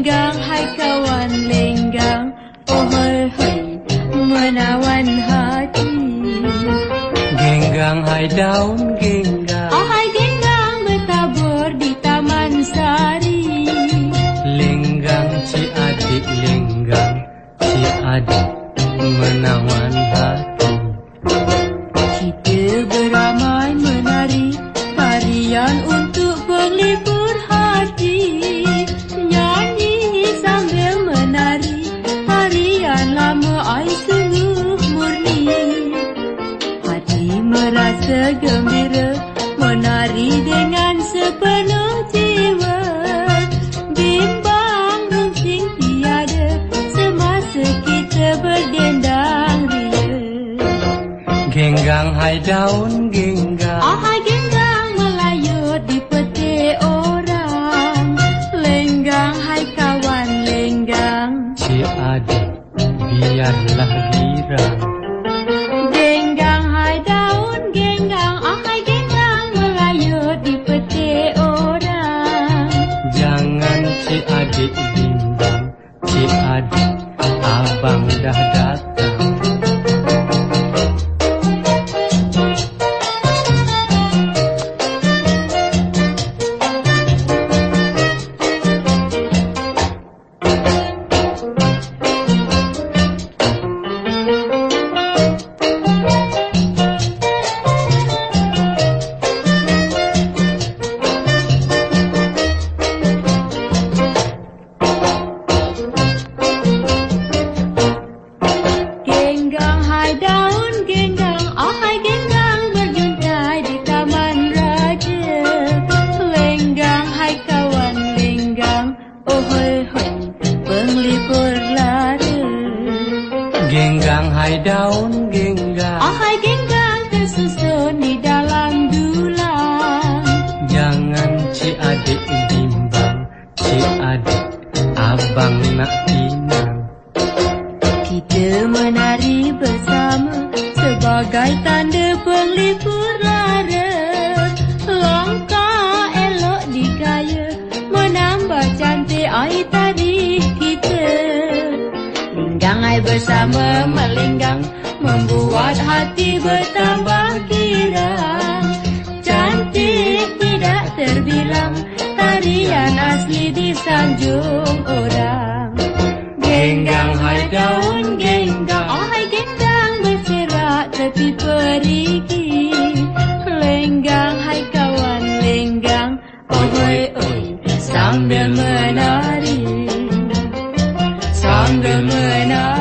Lenggang hai kawan lenggang, oh hoi hoi menawan hati. Genggang hai daun genggang, Oh hai genggang bertabur di taman sari. Lenggang si adik lenggang, si adik menawan hati. Kita beramai menari tarian untuk penglibur hati. Nyanyi sambil menari tarian lama ai sungguh murni. Hati merasa gembira menari dengan sepenuh jiwa. Bimbang runcing tiada semasa kita berdendang ria. Genggang hai daun genggang, Oh hai genggang melayut di petik orang. Lenggang hai kawan lenggang, si adik biarlah girang. genggang hai daun genggang, oh hai genggang melayut di petik orang. Jangan si adik bimbang, si adik abang dah datang. Genggang hai daun genggang, oh hai genggang berjuntai di taman raja. Lenggang hai kawan lenggang, oh hoi hoi penglibur lara. Genggang hai daun genggang, Oh hai genggang tersusun di dalam dulang. jangan si adik bimbang, si adik abang nak pinang. Kita menari bersama sebagai tanda penglibur lara. Langkah elok digaya menambah cantik air tari kita. Lenggang ai bersama melenggang membuat hati bertambah girang. Cantik tidak terbilang tarian asli disanjung orang. Genggang hai daun genggang, oh hai genggang berserak tepi perigi. Lenggang hai kawan lenggang, oh hoi oi sambil menari, sambil menari.